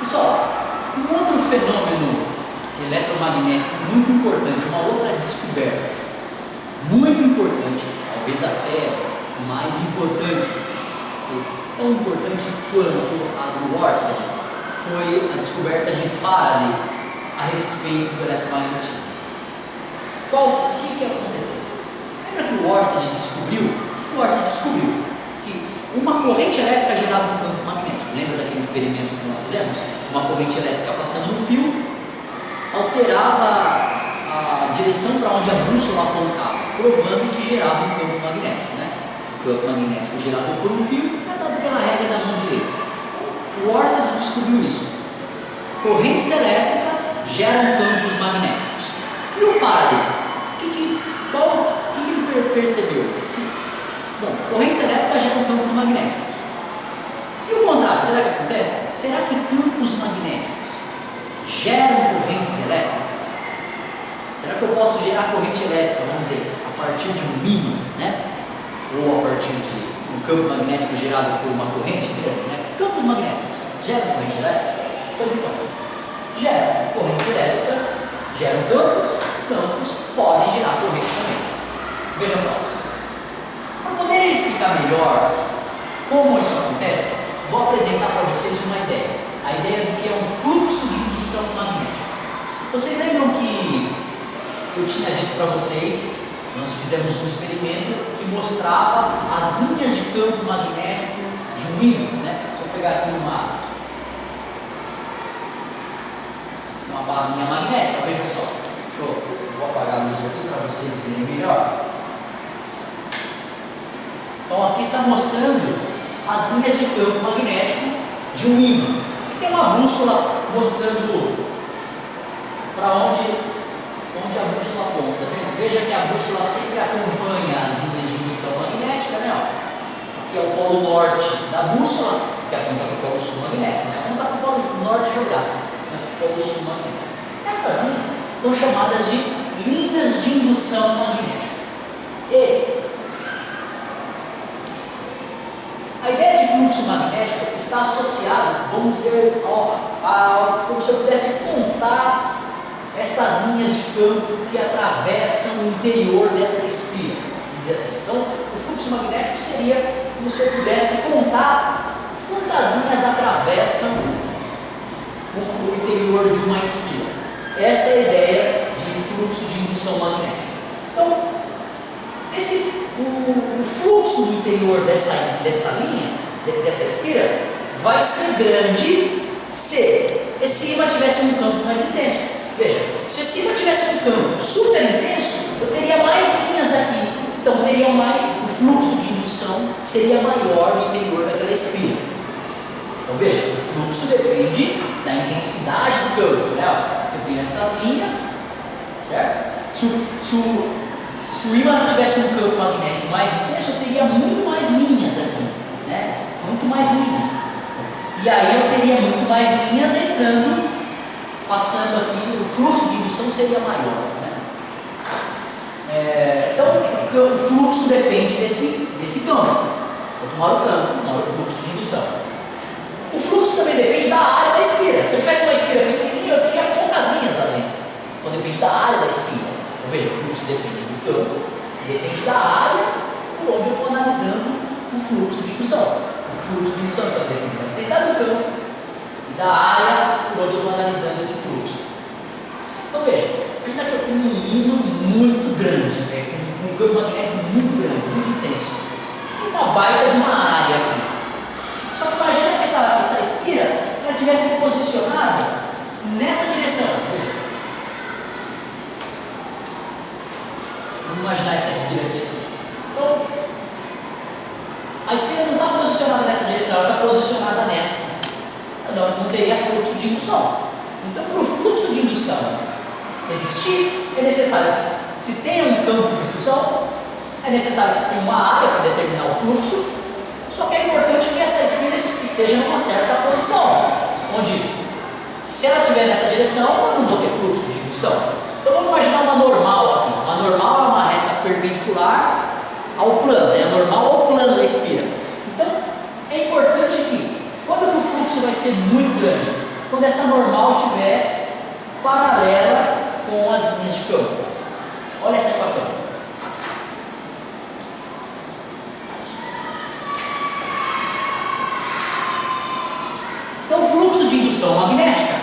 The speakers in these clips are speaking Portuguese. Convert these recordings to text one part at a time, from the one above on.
Pessoal, um outro fenômeno eletromagnético muito importante, uma outra descoberta muito importante, talvez até mais importante, tão importante quanto a do Oersted, foi a descoberta de Faraday a respeito do eletromagnetismo. O que aconteceu? Lembra que o Oersted descobriu? O Oersted descobriu que uma corrente elétrica gerava um campo magnético. Lembra daquele experimento que nós fizemos? Uma corrente elétrica passando no fio alterava a direção para onde a bússola apontava, provando que gerava um campo magnético, né? O campo magnético gerado por um fio é dado pela regra da mão direita. Então, o Oersted descobriu isso. Correntes elétricas geram campos magnéticos. E o Faraday? O que ele percebeu? Bom, correntes elétricas geram campos magnéticos. E o contrário, será que acontece? Será que campos magnéticos geram correntes elétricas? Será que eu posso gerar corrente elétrica, vamos dizer, a partir de um ímã, né? Ou a partir de um campo magnético gerado por uma corrente mesmo, né? Campos magnéticos geram corrente elétrica? Pois então, geram correntes elétricas, geram campos podem gerar corrente também. Veja só, para poder explicar melhor como isso acontece, vou apresentar para vocês uma ideia, a ideia do que é um fluxo de indução magnética. Vocês lembram que eu tinha dito para vocês, nós fizemos um experimento que mostrava as linhas de campo magnético de um ímã, né? Se eu pegar aqui uma barrinha magnética, veja só, vou apagar a luz aqui para vocês verem melhor. Então aqui está mostrando as linhas de campo magnético de um ímã. Tem uma bússola mostrando para onde a bússola aponta, tá vendo? Veja que a bússola sempre acompanha as linhas de indução magnética, né? Aqui é o polo norte da bússola, que aponta para o polo sul magnético, né? Aponta para o polo norte geográfico, mas para o polo sul magnético. Essas linhas são chamadas de linhas de indução magnética. E a ideia de fluxo magnético está associada, vamos dizer, como se eu pudesse contar essas linhas de campo que atravessam o interior dessa espira, vamos dizer assim. Então, o fluxo magnético seria como se eu pudesse contar quantas linhas atravessam o interior de uma espira. Essa é a ideia de fluxo de indução magnética. Então, o fluxo do interior dessa linha, dessa espira, vai ser grande se esse ímã tivesse um campo mais intenso. Veja, se esse ímã tivesse um campo super intenso, eu teria mais linhas aqui, então o fluxo de indução seria maior no interior daquela espira. Então veja, o fluxo depende da intensidade do campo, né? Eu tenho essas linhas, certo? Se o ímã tivesse um campo magnético mais intenso, eu teria muito mais linhas aqui, né? Muito mais linhas. E aí eu teria muito mais linhas entrando, passando aqui, o fluxo de indução seria maior, né? Então o fluxo depende desse campo. Quanto maior o campo, maior o fluxo de indução. O fluxo também depende da área da espira. Se eu tivesse uma espira pequenininha, eu teria poucas linhas lá dentro. Então depende da área da espira. Então veja, o fluxo depende do campo, depende da área por onde eu estou analisando o fluxo de indução. O fluxo de indução então depende da intensidade do campo e da área por onde eu estou analisando esse fluxo. Então veja, imagina que eu tenho um ímã muito grande, né? Um campo magnético muito grande, muito intenso, e uma baita de uma área aqui. Só que imagina que essa espira ela estivesse posicionada nessa direção. Veja. Vamos imaginar essa espira aqui assim. Então, a espira não está posicionada nessa direção, ela está posicionada nesta. Não teria fluxo de indução. Então, para o fluxo de indução existir, é necessário que se tenha um campo de indução, é necessário que se tenha uma área para determinar o fluxo. Só que é importante que essa espira esteja numa certa posição, onde, se ela estiver nessa direção, eu não vou ter fluxo de indução. Então vamos imaginar uma normal aqui. Uma normal é uma reta perpendicular ao plano, né? Normal ao plano da espira. Então é importante que, quando o fluxo vai ser muito grande, quando essa normal estiver paralela com as linhas de campo. Olha essa equação. Então, o fluxo de indução magnética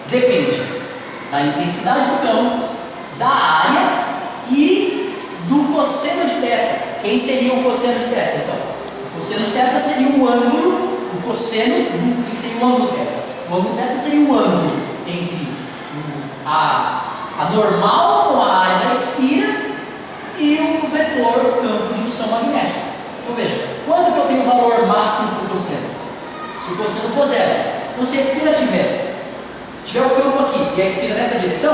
depende da intensidade do campo, da área e do cosseno de θ. Quem seria o cosseno de θ? Então, o cosseno de θ seria o ângulo, o cosseno, quem seria o ângulo θ? O ângulo θ seria o ângulo entre a normal com a área da espira e o vetor campo de indução magnética. Então, veja, quando que eu tenho o valor máximo para o cosseno? Se o cosseno for zero. Então, se a espira tiver o campo aqui e a espira nessa direção,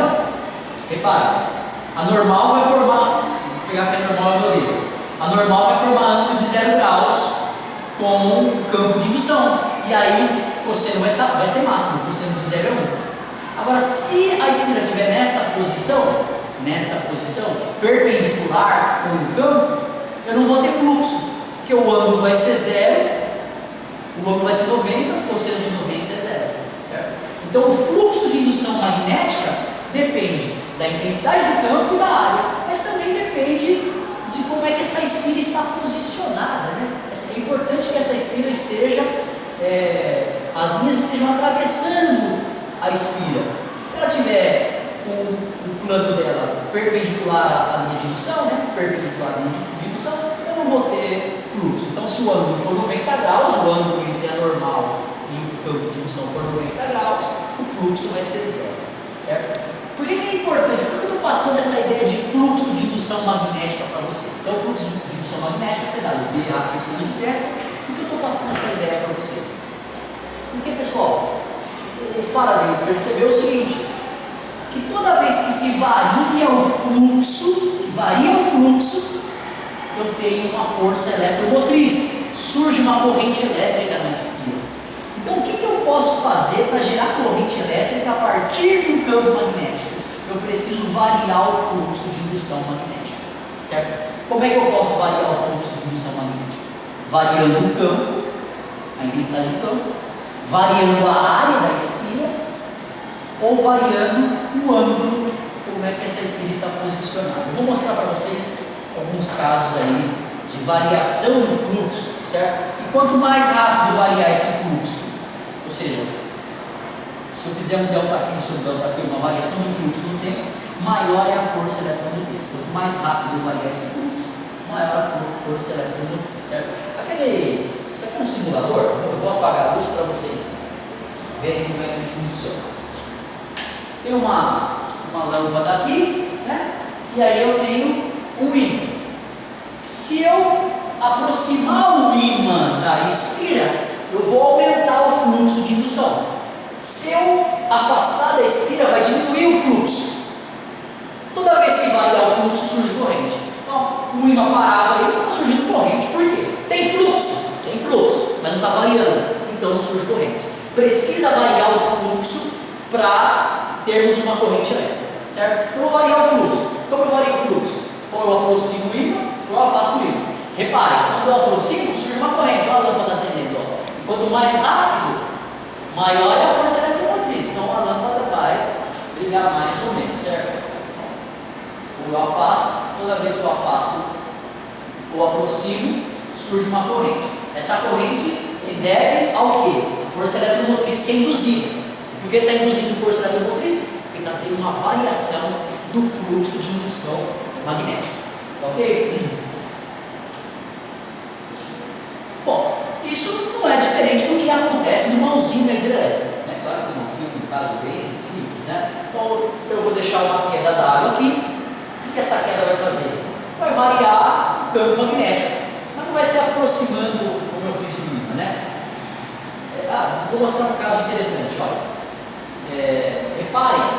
repara, a normal vai formar, vou pegar aqui a normal do meu dedo, a normal vai formar ângulo de 0 graus com o campo de indução, e aí o cosseno vai ser máximo, o cosseno de 0 é 1. Agora, se a espira estiver nessa posição, perpendicular com o campo, eu não vou ter fluxo, porque o ângulo vai ser 0, o ângulo vai ser 90, o cosseno de 90 é 0, certo? Então, o fluxo de indução magnética depende da intensidade do campo e da área, mas também depende de como é que essa espira está posicionada, né? É importante que essa espira esteja, as linhas estejam atravessando a espira. Se ela tiver com o plano dela perpendicular à linha de indução, né? Perpendicular à linha de indução, eu não vou ter fluxo. Então, se o ângulo for 90 graus, o ângulo entre a normal e o campo de indução for 90 graus, o fluxo vai ser zero, certo? Por que é importante? Por que eu estou passando essa ideia de fluxo de indução magnética para vocês? Então, o fluxo de indução magnética é dado dA cosseno de θ. Por que eu estou passando essa ideia para vocês? Porque, pessoal, o Faraday percebeu o seguinte, que toda vez que se varia o fluxo, eu tenho uma força eletromotriz, surge uma corrente elétrica na espira. Então, o que eu posso fazer para gerar corrente elétrica a partir de um campo magnético? Eu preciso variar o fluxo de indução magnética, certo? Como é que eu posso variar o fluxo de indução magnética? Variando o campo, a intensidade do campo, variando a área da espira, ou variando o ângulo, como é que essa espira está posicionada. Eu vou mostrar para vocês alguns casos aí de variação do fluxo, certo? E quanto mais rápido variar esse fluxo, ou seja, se eu fizer um delta φ sobre delta P, uma variação do fluxo no tempo, maior é a força eletromotriz. Quanto mais rápido variar esse fluxo, maior a força eletromotriz, certo? Isso aqui é um simulador, eu vou apagar a luz para vocês verem como é que funciona. Tem uma lâmpada aqui, né? E aí eu tenho um ímã. Se eu aproximar o ímã da espira, eu vou aumentar o fluxo de indução. Se eu afastar da espira, vai diminuir o fluxo. Toda vez que variar o fluxo, surge corrente. Então, o ímã parado aí não está surgindo corrente. Por quê? Tem fluxo, mas não está variando. Então não surge corrente. Precisa variar o fluxo para termos uma corrente elétrica, certo? Então, eu vou variar o fluxo. Como eu vario o fluxo? Ou eu aproximo o ímã, ou eu afasto o ímã. Reparem, quando eu aproximo, surge uma corrente. Olha a lâmpada acendendo. E quanto mais rápido, maior é a força eletromotriz. Então a lâmpada vai brilhar mais ou menos, certo? Ou eu afasto, toda vez que eu afasto ou aproximo, surge uma corrente. Essa corrente se deve ao quê? A força eletromotriz que é induzida. Por que está induzindo força eletromotriz? Porque está tendo uma variação do fluxo de indução magnética. Ok? Bom, isso não é diferente do que acontece numa usina hidrelétrica, né? Claro que aqui no caso bem simples, né? Então eu vou deixar uma queda d'água aqui. O que essa queda vai fazer? Vai variar o campo magnético, mas não vai se aproximando como eu fiz no ímã, né? Vou mostrar um caso interessante, olha. Reparem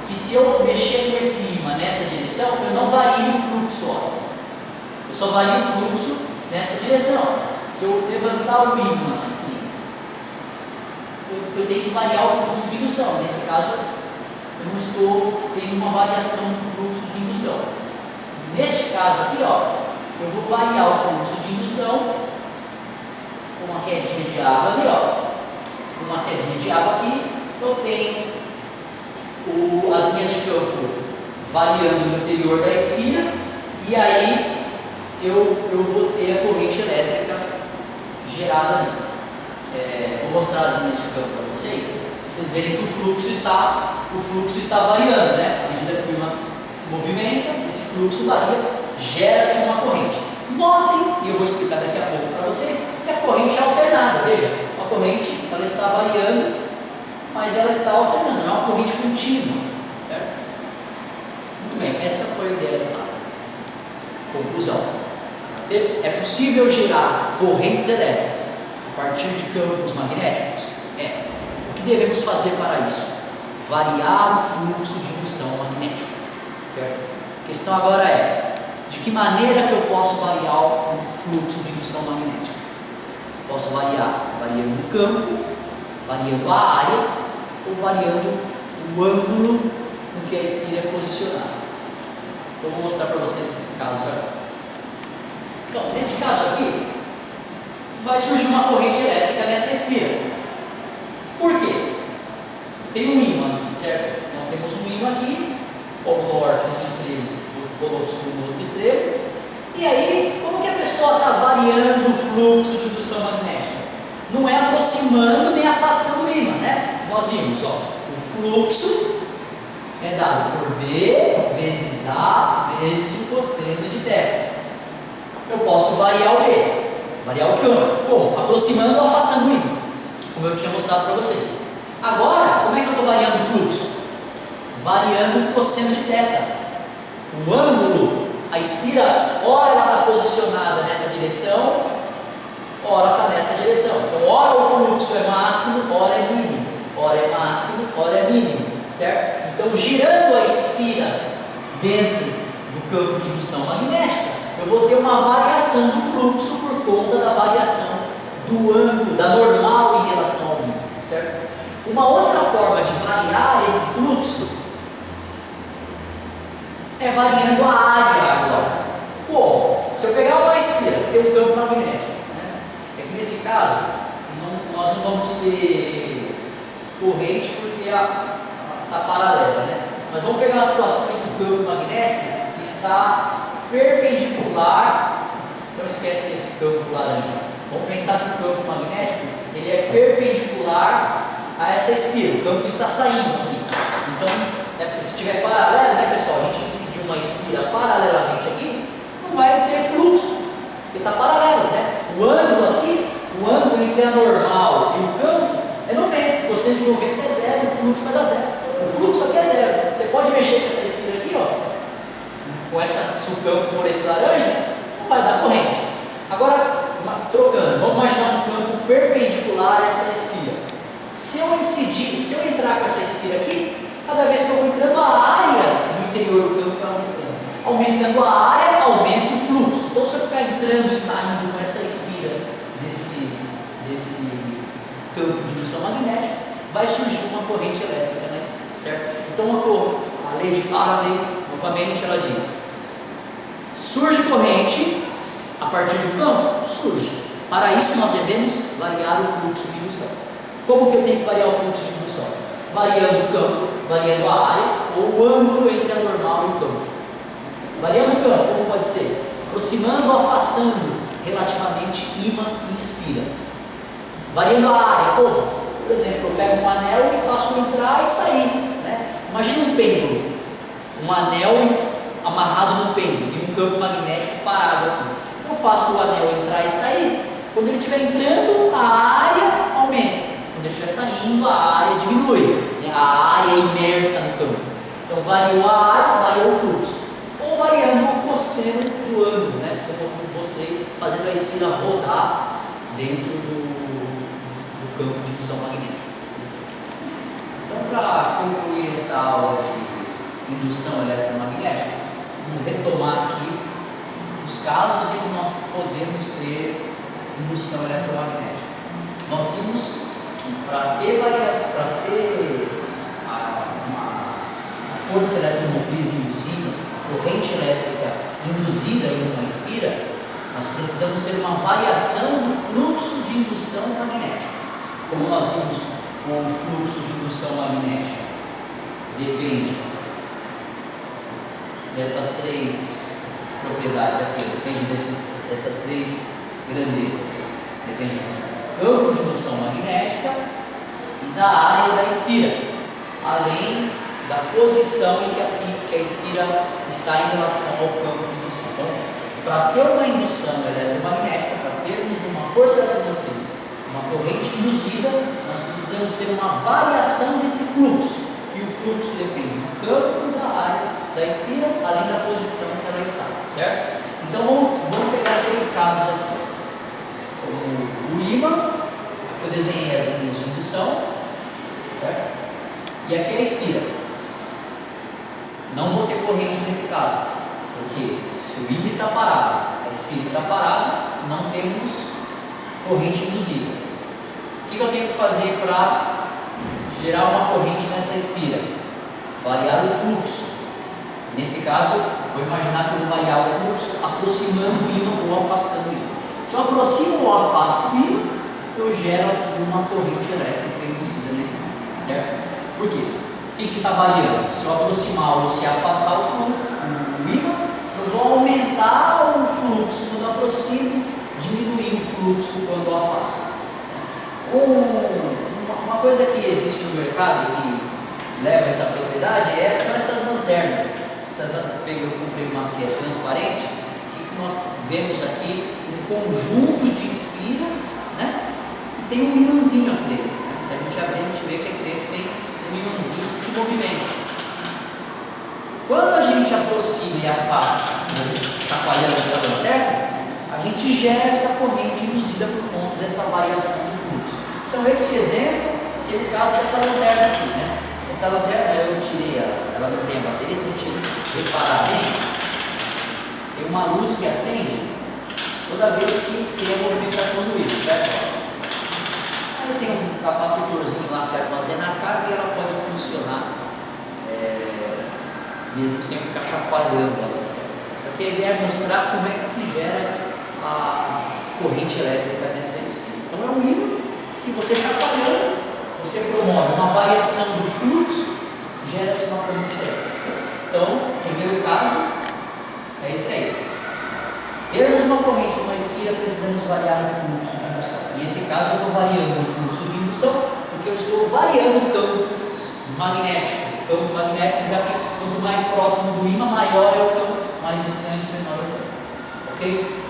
que se eu mexer com esse ímã nessa direção, eu não vario o fluxo, ó. Eu só vario o fluxo nessa direção. Se eu levantar o ímã assim, eu tenho que variar o fluxo de indução. Nesse caso, eu não estou tendo uma variação do fluxo de indução. Neste caso aqui, ó, eu vou variar o fluxo de indução com uma quedinha de água ali, ó. Uma quedinha de água aqui, eu tenho as linhas de campo variando no interior da espira, e aí eu vou ter a corrente elétrica gerada ali. Vou mostrar as linhas de campo para vocês verem que o fluxo está variando, né? À medida que o ímã se movimenta, esse fluxo varia, gera-se uma corrente. Notem, e eu vou explicar daqui a pouco para vocês, que a corrente é alternada. Veja, a corrente ela está variando, mas ela está alternando, não é uma corrente contínua. Certo? Muito bem, essa foi a ideia do fato. Conclusão: é possível gerar correntes elétricas a partir de campos magnéticos? O que devemos fazer para isso? Variar o fluxo de indução magnética. Certo? A questão agora é: de que maneira que eu posso variar o fluxo de indução magnética? Posso variando o campo, variando a área, ou variando o ângulo com que a espira é posicionada. Então, vou mostrar para vocês esses casos agora. Então, nesse caso aqui, vai surgir uma corrente elétrica nessa espira. Por quê? Tem um ímã aqui, certo? Nós temos um ímã aqui, polo norte no extremo, polo sul no outro extremo. E aí, como que a pessoa está variando o fluxo de indução magnética? Não é aproximando nem afastando o ímã, né? Nós vimos, ó, o fluxo é dado por B vezes A vezes o cosseno de θ. Eu posso variar o B, variar o campo. Como? Aproximando ou afastando o ímã, como eu tinha mostrado para vocês. Agora, como é que eu estou variando o fluxo? Variando o cosseno de θ. O ângulo, a espira, ora ela está posicionada nessa direção, ora está nessa direção. Então, ora o fluxo é máximo, ora é mínimo. Ora é máximo, ora é mínimo. Certo? Então, girando a espira dentro do campo de indução magnética, eu vou ter uma variação do fluxo por conta da variação do ângulo, da normal em relação ao mínimo. Certo? Uma outra forma de variar esse fluxo é variando a área agora. Como? Se eu pegar uma espira, tem um campo magnético, né? Aqui nesse caso, nós não vamos ter corrente porque está paralela, né? Mas vamos pegar uma situação em que o campo magnético está perpendicular. Então esquece esse campo laranja. Vamos pensar que o campo magnético ele é perpendicular a essa espira. O campo está saindo aqui. Então, se estiver paralelo, né, pessoal? A gente decidiu uma espira paralelamente aqui, não vai ter fluxo, porque está paralelo, né? O ângulo aqui, o ângulo entre a normal e o campo é 90. Você de 90 é zero, o fluxo vai dar zero. O fluxo aqui é zero. Você pode mexer com essa espira aqui, ó, se o campo for esse laranja, não vai dar corrente. Agora, trocando, vamos imaginar um campo perpendicular a essa espira. Se eu entrar com essa espira aqui, cada vez que eu vou entrando, a área do interior do campo vai aumentando. Aumentando a área, aumenta o fluxo. Então, se eu ficar entrando e saindo com essa espira desse campo de indução magnética, vai surgir uma corrente elétrica na espira, certo? Então, a lei de Faraday, novamente, ela diz: surge corrente a partir do campo? Surge. Para isso, nós devemos variar o fluxo de indução. Como que eu tenho que variar o fluxo de indução? Variando o campo, variando a área, ou o ângulo entre a normal e o campo. Variando o campo, como pode ser? Aproximando ou afastando relativamente ímã e espira. Variando a área, como? Por exemplo, eu pego um anel e faço entrar e sair. Né? Imagina um pêndulo. Um anel amarrado no pêndulo e um campo magnético parado aqui. Eu faço o anel entrar e sair. Quando ele estiver entrando, a área aumenta. Quando ele estiver saindo, a área diminui. A área é imersa no campo. Então, variou a área, variou o fluxo. Ou variando o cosseno do ângulo, né? Como eu mostrei, fazendo a espira rodar dentro do campo de indução magnética. Então, para concluir essa aula de indução eletromagnética, vamos retomar aqui os casos em que nós podemos ter indução eletromagnética. Nós vimos que para ter uma força eletromotriz induzida, corrente elétrica induzida em uma espira, nós precisamos ter uma variação do fluxo de indução magnética. Como nós vimos o fluxo de indução magnética? Depende dessas três propriedades aqui, depende dessas três grandezas. Depende do campo de indução magnética e da área da espira, além da posição em que a espira está em relação ao campo de indução. Então, para ter uma indução eletromagnética, para termos uma força eletromotriz, uma corrente induzida, nós precisamos ter uma variação desse fluxo. E o fluxo depende do campo e da área da espira, além da posição em que ela está, certo? Então vamos pegar três casos aqui. O ímã, que eu desenhei as linhas de indução, certo? E aqui a espira. Não vou ter corrente nesse caso, porque se o ímã está parado, a espira está parada, não temos corrente induzida. O que eu tenho que fazer para gerar uma corrente nessa espira? Variar o fluxo. Nesse caso, vou imaginar que eu vou variar o fluxo aproximando o ímã ou afastando o ímã. Se eu aproximo ou afasto o ímã, eu gero uma corrente elétrica induzida nesse ímã, certo? Por quê? O que está variando? Se eu aproximar ou se afastar o ímã, eu vou aumentar o fluxo quando eu aproximo, diminuir o fluxo quando eu afasto. Uma coisa que existe no mercado que leva essa propriedade são essas lanternas. Eu comprei uma que é transparente. O que nós vemos aqui? Um conjunto de espiras, né? E tem um ímãzinho aqui dentro, né? Se a gente abrir, a gente vê que aqui dentro tem um ímãzinho que se movimenta. Quando a gente aproxima e afasta, chacoalhando essa lanterna, a gente gera essa corrente induzida por conta dessa variação do fluxo. Então, esse exemplo seria o caso dessa lanterna aqui, né? Essa lanterna eu tirei, ela não tem a bateria, se a gente reparar bem, tem uma luz que acende toda vez que tem a movimentação do ímã, certo? Aí tem um capacitorzinho lá que armazena a carga e ela pode funcionar mesmo sem ficar chacoalhando a lanterna. Aqui a ideia é mostrar como é que se gera a corrente elétrica nessa espira. Então é um ímã que você chacoalhando, você promove uma variação do fluxo, gera-se uma corrente elétrica. Então, o primeiro caso é esse aí. Termos uma corrente numa espira, precisamos variar o fluxo de indução. E nesse caso eu estou variando o fluxo de indução, porque eu estou variando o campo magnético. O campo magnético, já que quanto mais próximo do ímã, maior é o campo, mais distante, menor é o campo. Ok?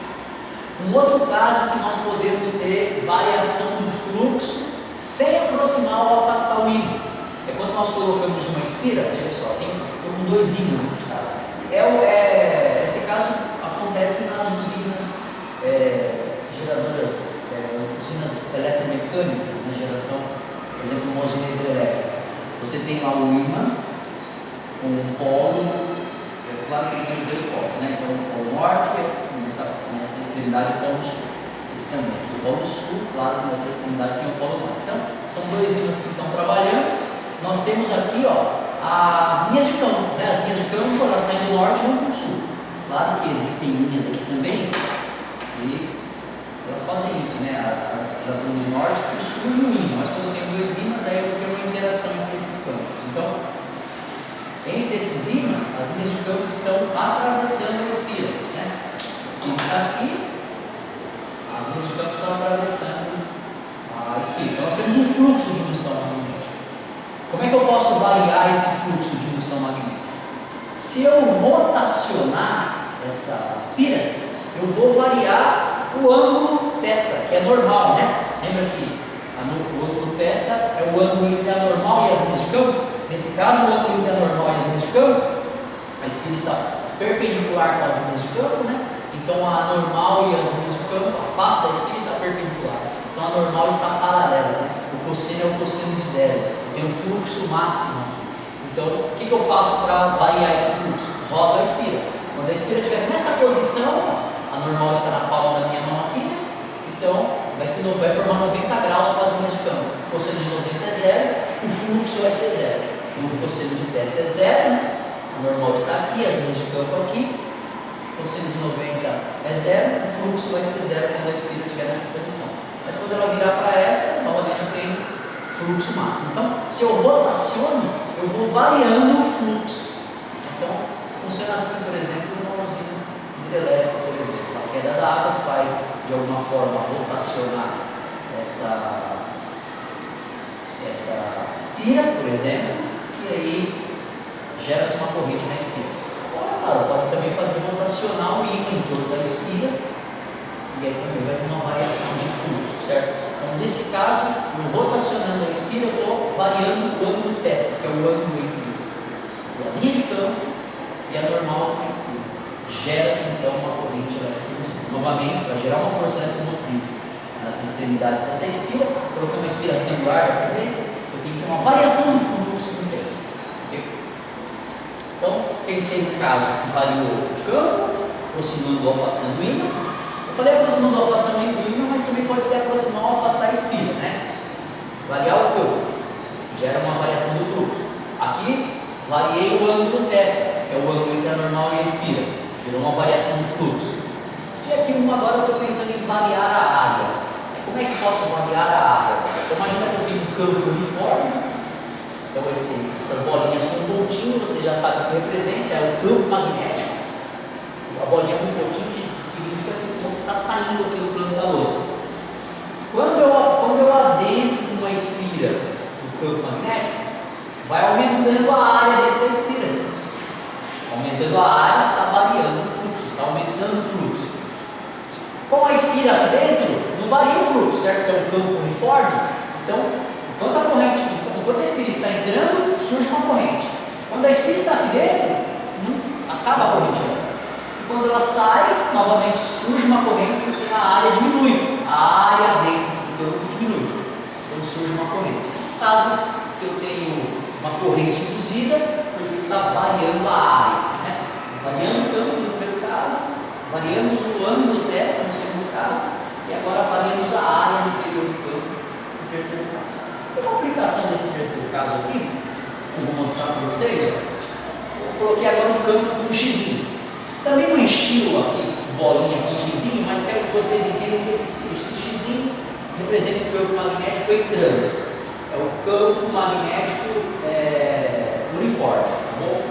Um outro caso que nós podemos ter variação do fluxo sem aproximar ou afastar o ímã é quando nós colocamos uma espira. Veja só, tem dois ímãs nesse caso. Esse caso acontece nas usinas geradoras, usinas eletromecânicas, na geração, por exemplo, uma usina hidrelétrica. Você tem lá o ímã com um polo, claro que ele tem os dois polos, né? Então o polo norte, nessa extremidade, o polo sul. Esse também, aqui o polo sul, claro, na outra extremidade tem o polo norte. Então, são dois ímãs que estão trabalhando. Nós temos aqui, as linhas de campo, né? As linhas de campo, elas saem do norte e vão para o sul. Claro que existem linhas aqui também, e elas fazem isso, né? Elas vão do norte para o sul e o ímã, mas quando eu tenho dois ímãs, aí eu vou ter uma interação entre esses campos. Então, entre esses ímãs, as linhas de campo estão atravessando a espira, né? A espira está aqui, as linhas de campo estão atravessando a espira. Então, nós temos um fluxo de indução magnética. Como é que eu posso variar esse fluxo de indução magnética? Se eu rotacionar essa espira, eu vou variar o ângulo θ, que é normal, né? Lembra que o ângulo θ é o ângulo entre a normal e as linhas de campo? Nesse caso, o ângulo entre a normal e as linhas de campo, a espira está perpendicular com as linhas de campo, né? Então a normal e as linhas de campo, a face da espira está perpendicular. Então a normal está paralela, né? O cosseno é o cosseno de zero. Eu tenho fluxo máximo aqui. Então, o que eu faço para variar esse fluxo? Rodo a espira. Quando a espira estiver nessa posição, a normal está na palma da minha mão aqui, né? Então vai formar 90 graus com as linhas de campo. O cosseno de 90 é zero, o fluxo vai ser zero. Então, o cosseno de θ é zero, né? A normal está aqui, as linhas de campo aqui. O cosseno de 90 é zero, o fluxo vai ser zero quando a espira estiver nessa posição. Mas quando ela virar para essa, novamente eu tenho fluxo máximo. Então, se eu rotaciono, eu vou variando o fluxo. Então, funciona assim, por exemplo, numa usina hidrelétrica, por exemplo. A queda da água faz, de alguma forma, rotacionar essa espira, por exemplo, e aí gera-se uma corrente na espira. Claro, pode também fazer rotacionar o ímã em torno da espira, e aí também vai ter uma variação de fluxo, certo? Então, nesse caso, no rotacionando a espira, eu estou variando o ângulo θ, que é o ângulo entre a linha de campo e a normal na espira. Gera-se então uma corrente eletromotriz. Novamente, para gerar uma força eletromotriz nas extremidades dessa espira, coloquei uma espira retangular dessa vez, eu tenho que ter uma variação de fluxo no tempo. Okay? Então, pensei no caso que variou o campo, aproximando ou afastando o ímã. Eu falei aproximando ou afastando o ímã, mas também pode ser aproximar ou afastar a espira, né? Variar o campo, gera uma variação do fluxo. Aqui, variei o ângulo θ, que é o ângulo entre a normal e a espira, gerou uma variação do fluxo. E aqui agora eu estou pensando em variar a área. Como é que posso variar a área? Então, imagina que eu tenho um campo uniforme. Então, essas bolinhas com pontinho, você já sabe o que representa, é o campo magnético. A bolinha com pontinho significa que o ponto está saindo aqui do plano da lousa. Quando eu adentro uma espira do campo magnético, vai aumentando a área dentro da espira. Aumentando a área, está variando o fluxo, está aumentando o fluxo. Como a espira aqui dentro, não varia o fluxo, certo? Se é um campo uniforme, então, enquanto a espira está entrando, surge uma corrente. Quando a espira está aqui dentro, acaba a corrente. E quando ela sai, novamente surge uma corrente, porque a área diminui. A área dentro do campo diminui. Então surge uma corrente. No caso que eu tenho uma corrente induzida, porque está variando a área. Né? Variando o campo no primeiro caso, variamos o ângulo θ no segundo caso, e agora variamos a área no interior do campo no terceiro caso. Tem uma aplicação desse terceiro caso aqui, que eu vou mostrar para vocês. Eu coloquei agora um campo com um xizinho. Também não enchi aqui, bolinha com xizinho, mas quero que vocês entendam que esse xizinho representa o campo magnético entrando. É o campo magnético uniforme, tá bom?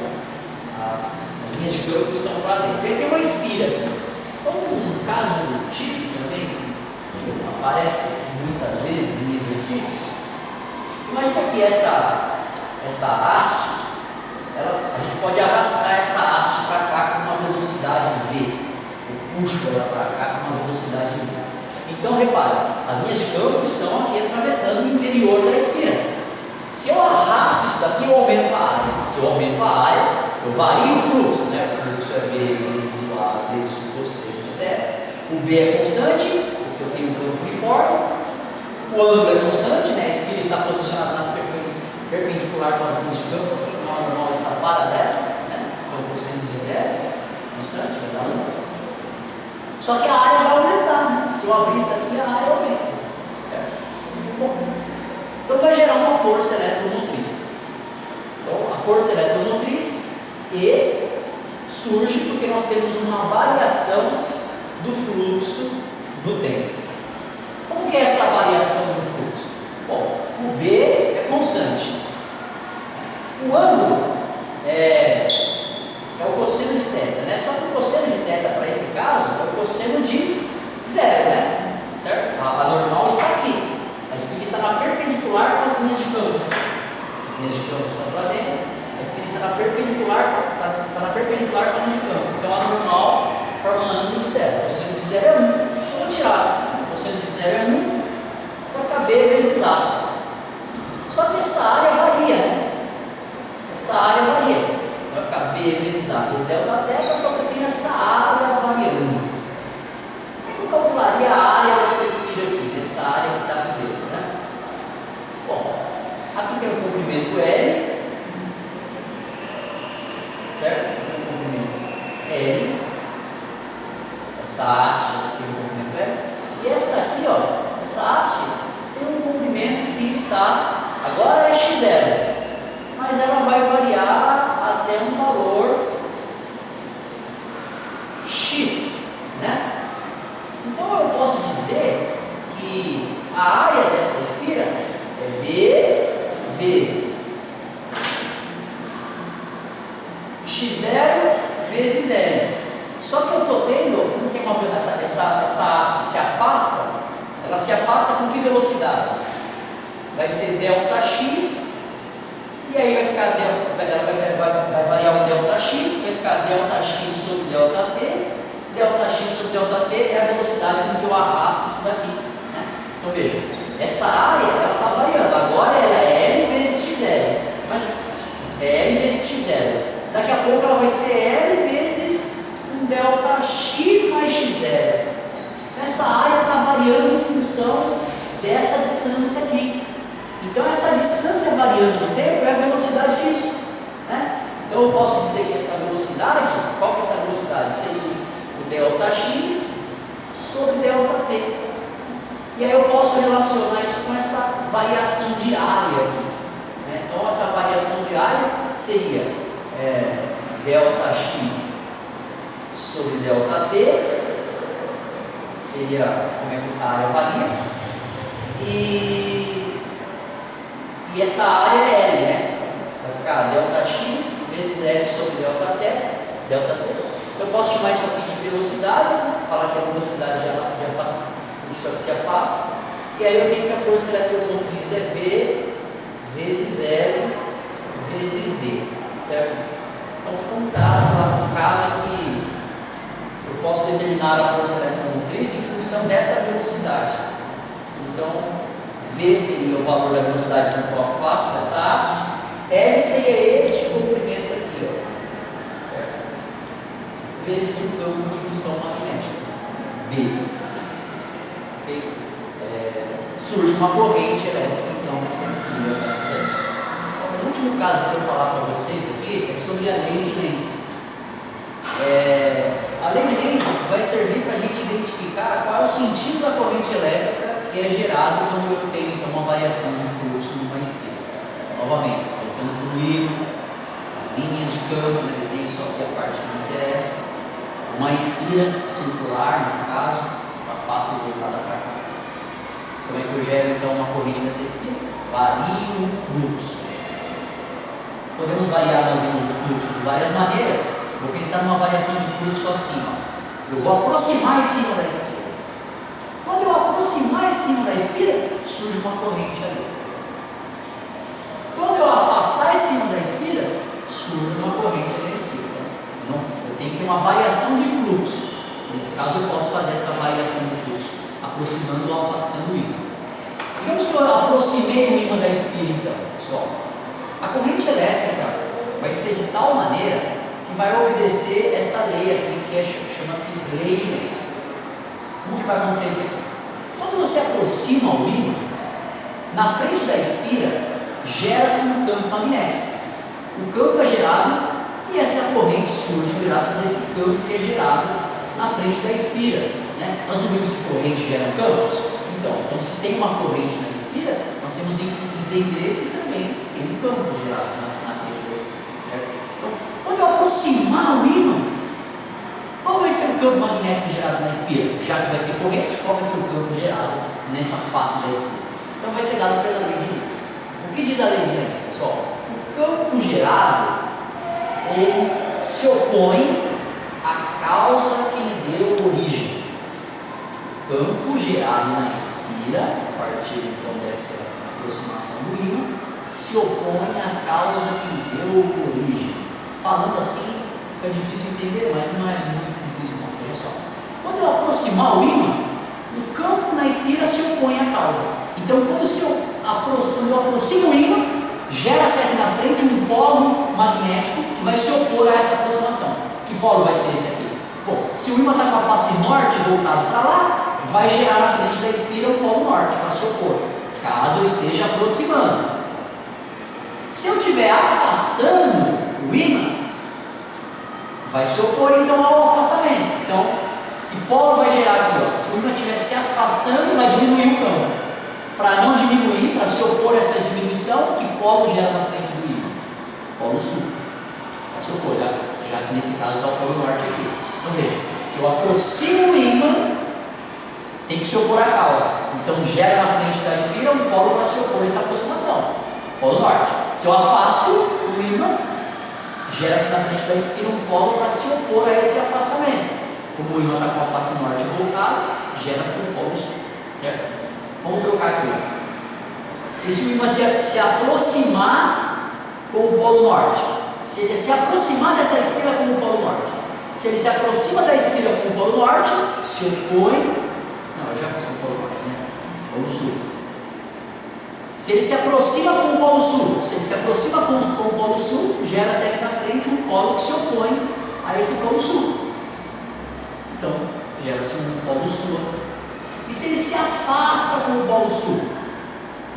As linhas de campo estão para dentro. E tem uma espira aqui. Então, um caso típico também, que aparece muitas vezes em exercícios, imagina que essa haste, a gente pode arrastar essa haste para cá com uma velocidade V. Eu puxo ela para cá com uma velocidade V. Então, repare, as linhas de campo estão aqui atravessando o interior da espira. Se eu arrasto isso daqui, eu aumento a área. Se eu aumento a área, eu vario o fluxo, né? O fluxo é B vezes o A vezes o cosseno de θ. O B é constante, porque eu tenho um campo uniforme. O ângulo é constante, né? A espira está posicionada perpendicular com as linhas de campo, aqui a normal está paralela, né? Então o cosseno de zero, constante, vai dar 1. Só que a área vai aumentar, né? Se eu abrir isso aqui, a área aumenta, certo? Bom, então vai gerar uma força eletromotriz. Então, a força eletromotriz surge porque nós temos uma variação do fluxo no tempo. Como que é essa variação do fluxo? Bom, o B é constante. O ângulo é o cosseno de θ, né? Só que o cosseno de θ para esse caso é o cosseno de zero, né? Certo? A normal está aqui. A espira está na perpendicular com as linhas de campo. As linhas de campo estão para dentro. A espira está na perpendicular, está na perpendicular com a linha de campo. Então a normal forma um ângulo de zero. O cosseno de zero é 1. Eu vou tirar. O cosseno de zero é 1. Vai ficar B vezes A. Só que essa área varia, né? Essa área varia. Vai ficar B vezes A vezes delta θ, só que eu tenho essa área variando. Eu calcularia a área dessa espira aqui, dessa área que está aqui dentro, né? Bom, aqui tem um comprimento L, certo? Aqui tem um comprimento L, essa haste aqui tem um comprimento L, e essa aqui, ó, essa haste tem um comprimento que está, agora é x0, mas ela vai variar até um valor x, né? Então eu posso dizer que a área dessa espira é B vezes x0 vezes L. Só que eu estou tendo, como tem essa haste se afasta, ela se afasta com que velocidade? Vai ser delta x, e aí vai ficar vai variar o delta x, vai ficar delta x sobre delta x sobre delta t é a velocidade com que eu arrasto isso daqui, né? Então veja, essa área ela está variando, agora ela é L vezes XL, mas é L vezes XL, daqui a pouco ela vai ser L vezes um delta x mais x0. Essa área está variando em função dessa distância aqui. Então essa distância variando no tempo é a velocidade disso, né? Então eu posso dizer que essa velocidade, qual que é essa velocidade? Seria o delta x sobre delta t. E aí eu posso relacionar isso com essa variação de área aqui, né? Então essa variação de área seria delta x sobre delta t, seria como é que essa área varia, e essa área é L, né? Vai ficar delta x vezes L sobre delta t. Eu posso chamar isso aqui de velocidade, falar que a velocidade isso aqui se afasta, e aí eu tenho que a força eletromotriz é V vezes L vezes B, certo? Então fica lá no caso aqui, eu posso determinar a força eletromotriz em função dessa velocidade. Então, V seria o valor da velocidade com que eu afasto essa haste, L seria este comprimento aqui, ó, certo? Vezes o campo de indução magnética, B. Okay? Surge uma corrente elétrica, então, nessa espira, graças a isso. O último caso que eu vou falar para vocês aqui é sobre a lei de Lenz. A lei de Lenz vai servir para a gente identificar qual é o sentido da corrente elétrica que é gerado quando eu tenho então, uma variação de fluxo numa espira. Novamente, voltando para o ímã, as linhas de campo, né, desenho só aqui a parte que me interessa. Uma espira circular, nesse caso, com a face voltada para cá. Como é que eu gero então uma corrente nessa espira? Vario o fluxo. Podemos variar, nós vemos o fluxo de várias maneiras. Vou pensar numa variação de fluxo assim, ó. Eu vou aproximar em cima da espira. Quando eu aproximar em cima da espira, surge uma corrente ali. Quando eu afastar em cima da espira, surge uma corrente ali na espira. Então, eu tenho que ter uma variação de fluxo. Nesse caso, eu posso fazer essa variação de fluxo, aproximando ou afastando o ímã. Digamos que eu aproximei o ímã da espira, então, pessoal. A corrente elétrica vai ser de tal maneira que vai obedecer essa lei aqui, que chama-se lei de Lenz. Como que vai acontecer isso aqui? Quando você aproxima o ímã, na frente da espira, gera-se um campo magnético. O campo é gerado e essa corrente surge graças a esse campo que é gerado na frente da espira, né? Nós não vimos que corrente gera campos? Então, se tem uma corrente na espira, nós temos que entender que também tem um campo gerado na frente da espira, certo? Então, quando eu aproximar o ímã, qual vai ser o campo magnético gerado na espira? Já que vai ter corrente, qual vai ser o campo gerado nessa face da espira? Então vai ser dado pela lei de Lenz. O que diz a lei de Lenz, pessoal? O campo gerado, ele se opõe à causa que lhe deu origem. O campo gerado na espira, a partir então dessa aproximação do ímã, se opõe à causa que lhe deu origem. Falando assim, fica difícil entender, mas não é muito difícil não, veja só. Quando eu aproximar o ímã, o campo na espira se opõe à causa. Então, quando eu aproximo o ímã, gera-se aqui na frente um polo magnético que vai se opor a essa aproximação. Que polo vai ser esse aqui? Bom, se o ímã está com a face norte voltado para lá, vai gerar na frente da espira o polo norte para se opor, caso eu esteja aproximando. Se eu estiver afastando o ímã, vai se opor então ao afastamento. Então, que polo vai gerar aqui? Ó? Se o ímã estiver se afastando, vai diminuir o campo. Para não diminuir, para se opor a essa diminuição, que polo gera na frente do ímã? Polo sul. Vai se opor, já que nesse caso está o polo norte aqui. Então veja, se eu aproximo o ímã, tem que se opor à causa. Então gera na frente da espira um polo para se opor a essa aproximação. Polo norte. Se eu afasto o ímã, gera-se na frente da espira um polo para se opor a esse afastamento. Como o ímã está com a face norte voltada, gera-se um polo sul, certo? Vamos trocar aqui. E se o ímã se aproximar com o polo norte? Se ele se aproximar dessa espira com o polo norte, se ele se aproxima da espira com o polo norte, se opõe. Não, eu já fiz com o polo norte, né? Polo sul. Se ele se aproxima com o polo sul, se ele se aproxima com o polo sul, gera-se aqui na frente um polo que se opõe a esse polo sul. Então, gera-se um polo sul. E se ele se afasta com o polo sul,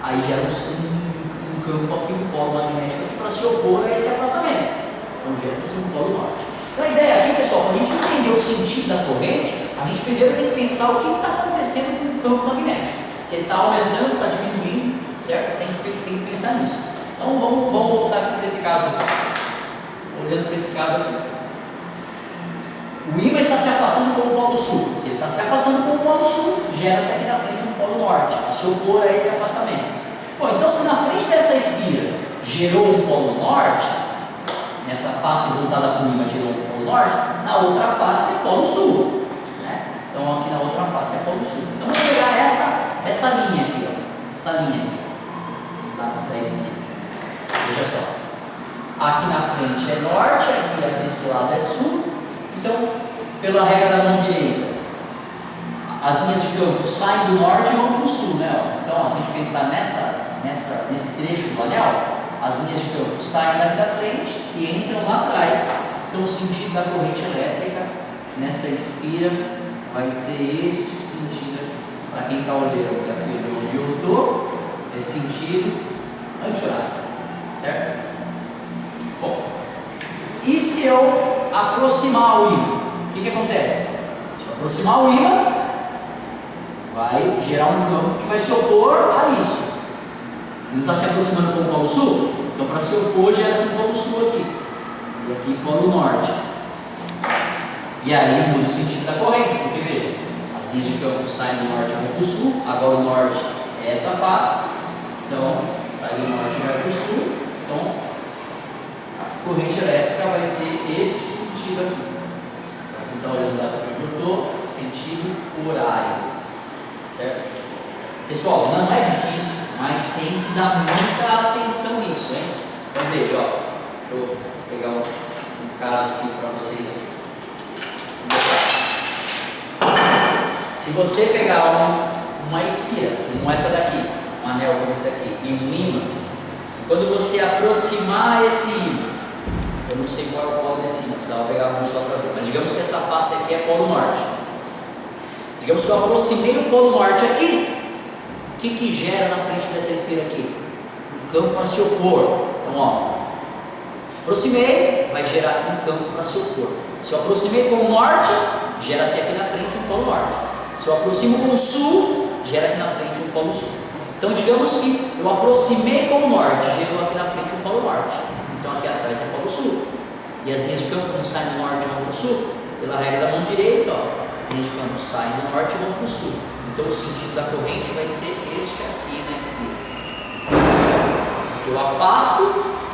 aí gera-se um campo aqui, um polo magnético aqui para se opor a esse afastamento. Então, gera-se um polo norte. Então, a ideia aqui, pessoal, para a gente entender o sentido da corrente, a gente primeiro tem que pensar o que está acontecendo com o campo magnético. Se ele está aumentando, se está diminuindo, certo? Tem que pensar nisso. Então, vamos voltar aqui para esse caso aqui. Olhando para esse caso aqui. O ímã está se afastando com o polo sul. Se ele está se afastando com o polo sul, gera-se aqui na frente um polo norte, para se opor a esse afastamento. Bom, então se na frente dessa espira gerou um polo norte, nessa face voltada para o ímã gerou um polo norte, na outra face é polo sul. Né? Então aqui na outra face é polo sul. Então vamos pegar essa linha aqui, ó. Essa linha aqui. Da espira. Veja só. Aqui na frente é norte, aqui desse lado é sul. Então, pela regra da mão direita, as linhas de campo saem do norte e vão para o sul, né? Então, ó, se a gente pensar nesse trecho do anel, as linhas de campo saem daqui da frente e entram lá atrás. Então, o sentido da corrente elétrica nessa espira vai ser este sentido aqui. Para quem está olhando daqui de onde eu estou, é sentido anti-horário, certo? Bom, e se eu aproximar o ímã? O que acontece? Se eu aproximar o ímã, vai gerar um campo que vai se opor a isso. Não está se aproximando com o polo sul? Então, para se opor, gera-se um polo sul aqui. E aqui, polo norte. E aí muda o sentido da corrente, porque veja, as linhas de campo saem do norte e vão para o sul. Agora o norte é essa face. Então, sai do norte e vai para o sul. Então, a corrente elétrica vai ter este sentido aqui. Para quem está olhando da onde eu estou, sentido horário. Certo? Pessoal, não é difícil, mas tem que dar muita atenção nisso, hein? Então veja, ó, deixa eu pegar um caso aqui para vocês. Se você pegar uma espira, como essa daqui, um anel como esse aqui, e um ímã, quando você aproximar esse ímã, eu não sei qual é o polo desse ímã, precisava pegar a bússola para ver, mas digamos que essa face aqui é polo norte. Digamos que eu aproximei o polo norte aqui, o que gera na frente dessa espira aqui? Um campo para se opor. Então, ó, aproximei, vai gerar aqui um campo para se opor. Se eu aproximei com o norte, gera-se aqui na frente um polo norte. Se eu aproximo com o sul, gera aqui na frente um polo sul. Então, digamos que eu aproximei com o norte, gerou aqui na frente um polo norte. Então, aqui atrás é polo sul. E as linhas de campo não saem do norte e vão para o sul? Pela regra da mão direita, ó, as linhas de campo saem do norte e vão para o sul. Então o sentido da corrente vai ser este aqui na espira. Se eu afasto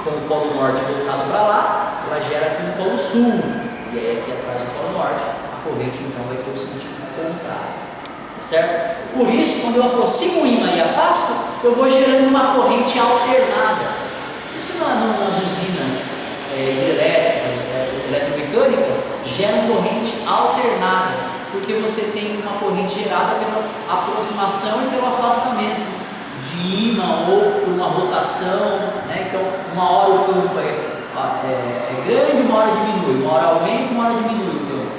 com o polo norte voltado para lá, ela gera aqui um polo sul. E aí aqui atrás do polo norte, a corrente então vai ter o sentido contrário. Certo? Por isso, quando eu aproximo o ímã e afasto, eu vou gerando uma corrente alternada. Por isso que nas usinas hidrelétricas, eletromecânicas, geram correntes alternadas, porque você tem uma corrente gerada pela aproximação e pelo afastamento de ímã ou por uma rotação, né? Então, uma hora o campo é grande, uma hora diminui, uma hora aumenta, uma hora diminui o campo.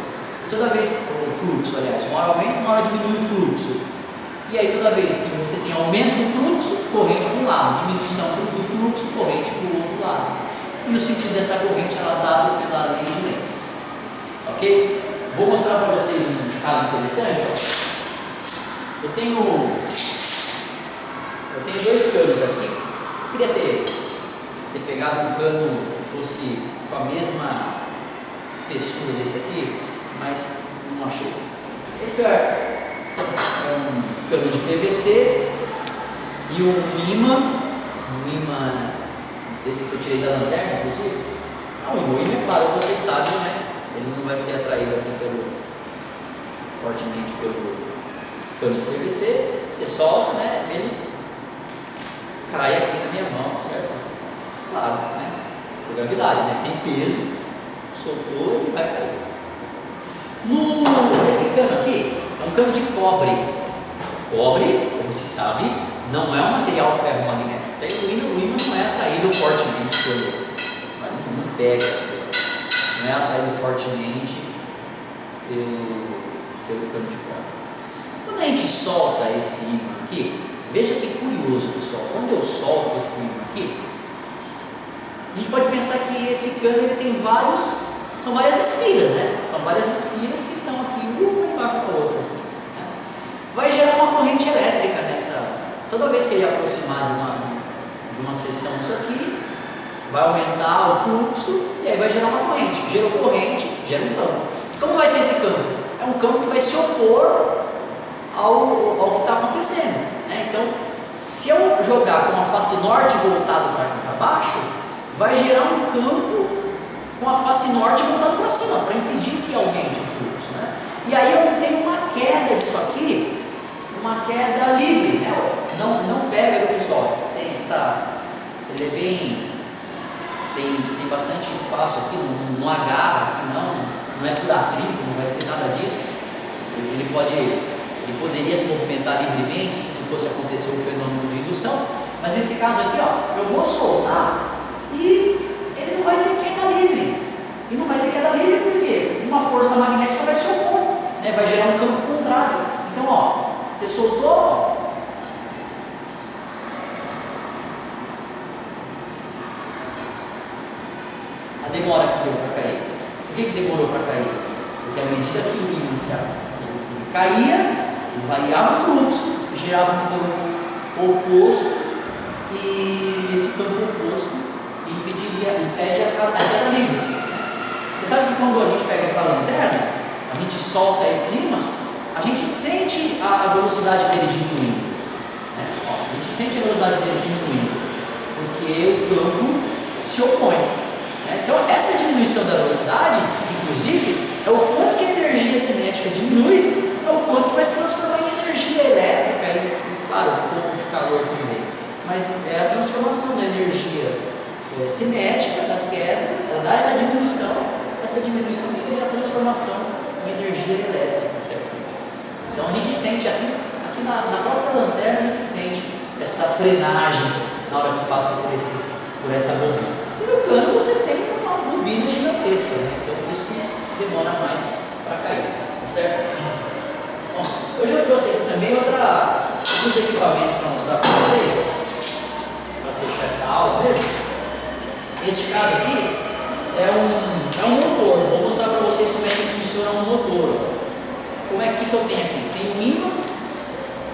E toda vez que o fluxo, aliás, uma hora aumenta, uma hora diminui o fluxo. E aí, toda vez que você tem aumento do fluxo, corrente para um lado, diminuição do fluxo, corrente para o outro lado. E o sentido dessa corrente é dado pela lei de Lenz. Ok? Vou mostrar para vocês um caso interessante. Ó. Eu tenho dois canos aqui. Eu queria ter pegado um cano que fosse com a mesma espessura desse aqui, mas não achei. Esse é um cano de PVC e um ímã um ímã desse que eu tirei da lanterna, inclusive. O ímã, é claro, vocês sabem, né? Ele não vai ser atraído aqui fortemente pelo cano de PVC. Você solta, né? Ele cai aqui na minha mão, certo? Claro, né? Por gravidade, né? Tem peso, soltou, ele vai cair. Esse cano aqui é um cano de cobre. Cobre, como se sabe, não é um material ferromagnético. O ímã não é atraído fortemente pelo. Não pega, não é atraído fortemente pelo cano de cobre. Quando a gente solta esse ímã aqui, veja que curioso, pessoal. Quando eu solto esse ímã aqui, a gente pode pensar que esse cano ele tem são várias espiras, né? São várias espiras que estão aqui, uma embaixo da outra, assim, né? Vai gerar uma corrente elétrica toda vez que ele aproximar de uma seção disso aqui, vai aumentar o fluxo e aí vai gerar uma corrente. Gerou corrente, gera um campo. Como vai ser esse campo? É um campo que vai se opor ao que está acontecendo, né? Então, se eu jogar com a face norte voltado para baixo, vai gerar um campo com a face norte voltado para cima, para impedir que aumente o fluxo, né? E aí eu tenho uma queda disso aqui, uma queda livre, né? Não pega, pessoal, ele é bem... Tem bastante espaço aqui, não agarra aqui, não é por atrito, não vai ter nada disso. Ele poderia se movimentar livremente se não fosse acontecer o fenômeno de indução, mas nesse caso aqui, ó, eu vou soltar e ele não vai ter queda livre. E não vai ter queda livre porque uma força magnética vai se opor, né? Vai gerar um campo contrário. Então, ó, você soltou, ó, a demora que deu para cair. Por que demorou para cair? Porque à medida que o ímã ele caía, ele variava o fluxo, gerava um campo oposto, e esse campo oposto impede a queda livre. Você sabe que quando a gente pega essa lanterna, a gente solta esse ímã, a gente sente a velocidade dele diminuindo, né? Ó, a gente sente a velocidade dele diminuindo, porque o campo se opõe. Então, essa diminuição da velocidade, inclusive, é o quanto que a energia cinética diminui, é o quanto que vai se transformar em energia elétrica e, claro, um pouco de calor também. Mas é a transformação da energia cinética, da queda, ela dá essa diminuição seria a transformação em energia elétrica, certo? Então, a gente sente aqui na própria lanterna, a gente sente essa frenagem na hora que passa por essa bobina. E no cano você tem uma bobina gigantesca, né? Então por isso que demora mais para cair, tá certo? Bom, hoje eu trouxe aqui também outros equipamentos para mostrar para vocês, para fechar essa aula mesmo. Esse caso aqui é um motor. Vou mostrar para vocês como é que funciona um motor. Como é que eu tenho aqui? Tem um ímã,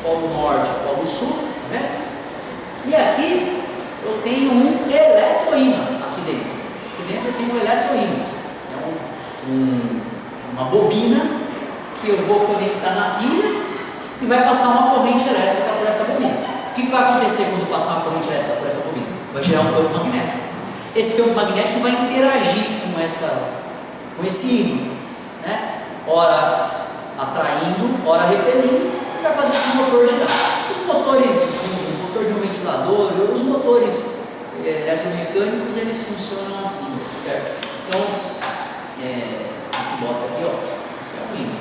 polo norte, polo sul, tá vendo? E aqui eu tenho um eletroímã aqui dentro. Aqui dentro eu tenho um eletroímã. É uma bobina que eu vou conectar na pilha e vai passar uma corrente elétrica por essa bobina. O que vai acontecer quando passar uma corrente elétrica por essa bobina? Vai gerar um campo magnético. Esse campo magnético vai interagir com esse ímã, né? Ora atraindo, ora repelindo, e vai fazer esse motor girar. Os motores, o motor de um ventilador, os motores eletromecânicos, eles funcionam assim, certo? Então, a gente bota aqui, ó, isso é um ímã.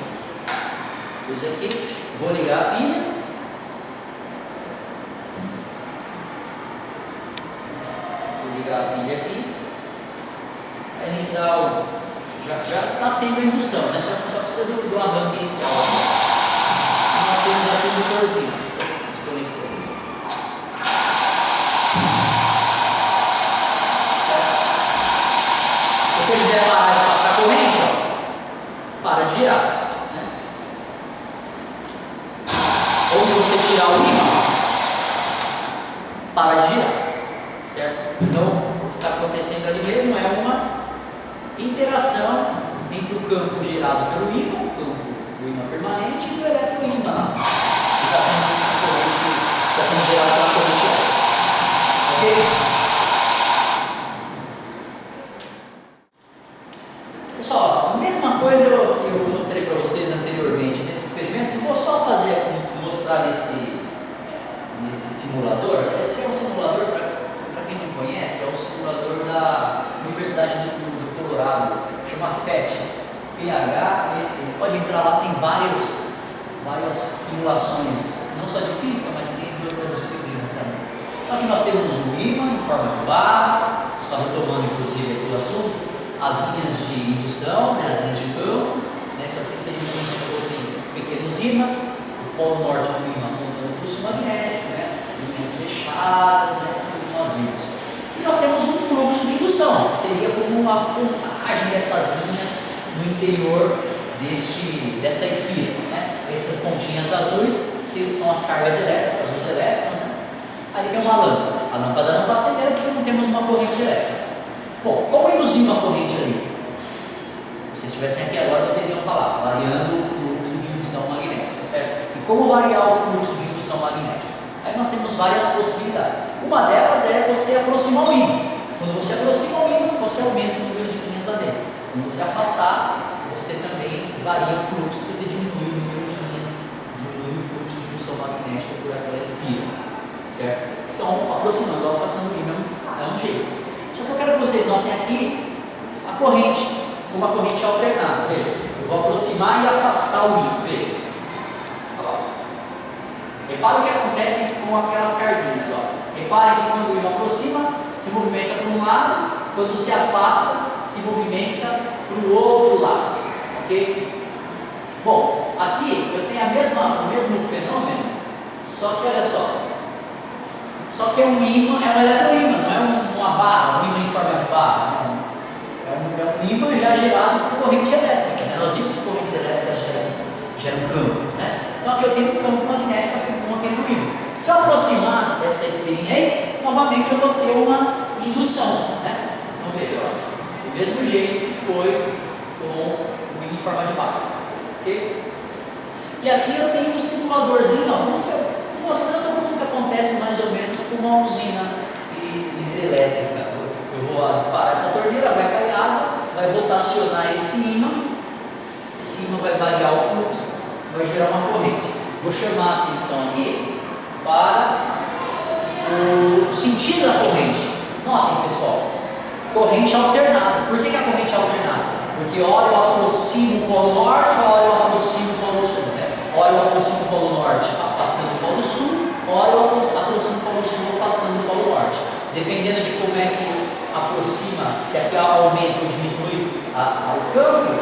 Pus aqui, vou ligar a pilha. Vou ligar a pilha aqui. Aí a gente dá já está tendo a indução, né? Só precisa do arranque inicial. Nós temos aqui o motorzinho. Desconectou. Se você quiser parar de passar corrente, ó, para de girar, né? Ou se você tirar o ímã, para de girar, certo? Então, o que está acontecendo ali mesmo é uma interação entre o campo gerado pelo ímã, o ímã permanente, e o eletroímã lá, que está sendo gerado pela corrente elétrica. Ok? Pessoal, a mesma coisa que eu mostrei para vocês anteriormente nesses experimentos, eu vou só mostrar nesse simulador. Esse é um simulador, para quem não conhece, é um simulador da Universidade do Colorado, chama FET, Você pode entrar lá, tem várias simulações, não só de física, mas tem de outras disciplinas também. Então aqui nós temos o ímã em forma de barra, só retomando inclusive aqui o assunto, as linhas de indução, né, as linhas de campo, né, isso aqui seria como se fossem pequenos ímãs, o polo norte do ímã apontando para o sul magnético, né, linhas fechadas, né, como nós vimos. E nós temos um fluxo de indução, que seria como uma contagem dessas linhas no interior dessa espira. Né. Essas pontinhas azuis são as cargas elétricas, os elétrons. Né. Ali tem uma lâmpada. A lâmpada não está acendendo porque não temos uma corrente elétrica. Bom, como induzir uma corrente ali? Se vocês estivessem aqui agora, vocês iam falar, variando o fluxo de indução magnética, certo? E como variar o fluxo de indução magnética? Aí nós temos várias possibilidades. Uma delas é você aproximar o ímã. Quando você aproxima o ímã, você aumenta o número de linhas lá dentro. Quando você afastar, você também varia o fluxo, você diminui o número de linhas, diminui o fluxo de indução magnética por aquela espira, certo? Então, aproximando ou afastando o ímã é um jeito. Só que eu quero que vocês notem aqui a corrente, como a corrente alternada. Veja, eu vou aproximar e afastar o ímã. Veja. Repare o que acontece com aquelas cardinhas. Repare que quando o ímã aproxima, se movimenta para um lado, quando se afasta, se movimenta para o outro lado. Ok? Bom, aqui eu tenho o mesmo fenômeno, só que olha só. Só que é um ímã, é um eletroímã, não é uma barra, um ímã em forma de barra. É um ímã já gerado por corrente elétrica. Né? Nós vimos que correntes elétricas geram campos. Né? Então aqui eu tenho um campo magnético assim como aquele do ímã. Se eu aproximar essa espirinha aí, novamente eu vou ter uma indução. Né? Então veja, do mesmo jeito que foi com o ímã em forma de barra. Okay? E aqui eu tenho um simuladorzinho, mostrando o que acontece mais ou menos com uma usina hidrelétrica. Eu vou disparar essa torneira, vai cair água, vai voltar a acionar esse ímã vai variar o fluxo, vai gerar uma corrente. Vou chamar a atenção aqui para o sentido da corrente. Notem, pessoal, corrente alternada. Por que a corrente é alternada? Porque hora eu aproximo o polo norte, hora eu aproximo o polo sul. Né? Hora eu aproximo o polo norte afastando o polo sul, hora eu aproximo o polo sul afastando o polo norte. Dependendo de como é que aproxima, se aqui aumenta ou diminui o campo,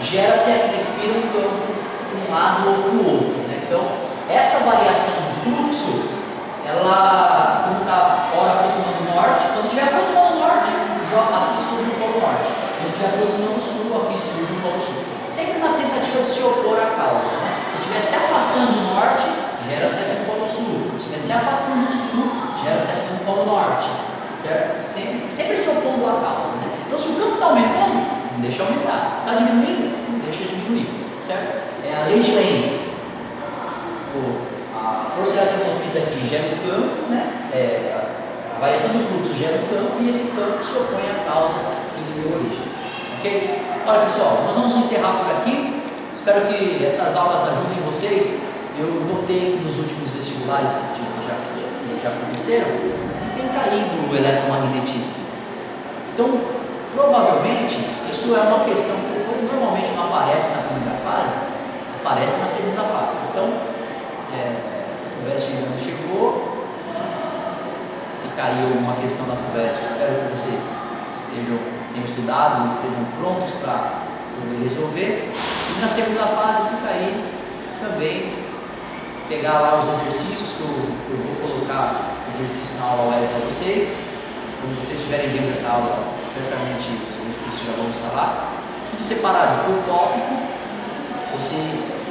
gera-se aqui na espira um campo para um lado ou para o outro. Né? Então, essa variação do fluxo, ela, como está hora aproximando o norte, quando estiver aproximando o norte, aqui surge o polo norte. Quando estiver aproximando o sul, aqui surge o polo sul. Sempre na tentativa de se opor à causa. Né? Se estiver se afastando do norte, gera-se aqui no polo sul. Se estiver se afastando do sul, gera-se aqui no polo norte. Certo? Sempre se opondo à causa. Né? Então, se o campo está aumentando, não deixa aumentar. Se está diminuindo, não deixa diminuir. Certo? É a lei de Lenz. A força eletromotriz aqui gera um campo, né? A variação do fluxo gera um campo e esse campo se opõe à causa que lhe deu origem. Ok? Olha, pessoal, nós vamos encerrar por aqui. Espero que essas aulas ajudem vocês. Eu notei que nos últimos vestibulares que já aconteceram, tem caído o eletromagnetismo. Então, provavelmente, isso é uma questão que normalmente não aparece na primeira fase, aparece na segunda fase. Então, a FUVEST ainda não chegou. Se caiu alguma questão da FUVEST, espero que vocês tenham estudado, estejam prontos para poder resolver. E na segunda fase, se cair, também pegar lá os exercícios que eu vou colocar exercício na aula web para vocês. Quando vocês estiverem vendo essa aula, certamente os exercícios já vão estar lá. Tudo separado por tópico. Vocês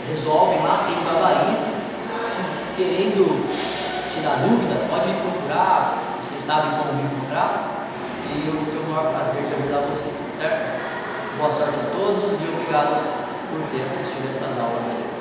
resolvem lá, tem um gabarito. Querendo tirar dúvida, pode me procurar. Vocês sabem como me encontrar. E eu tenho o maior prazer de ajudar vocês, tá certo? Boa sorte a todos e obrigado por ter assistido essas aulas aí.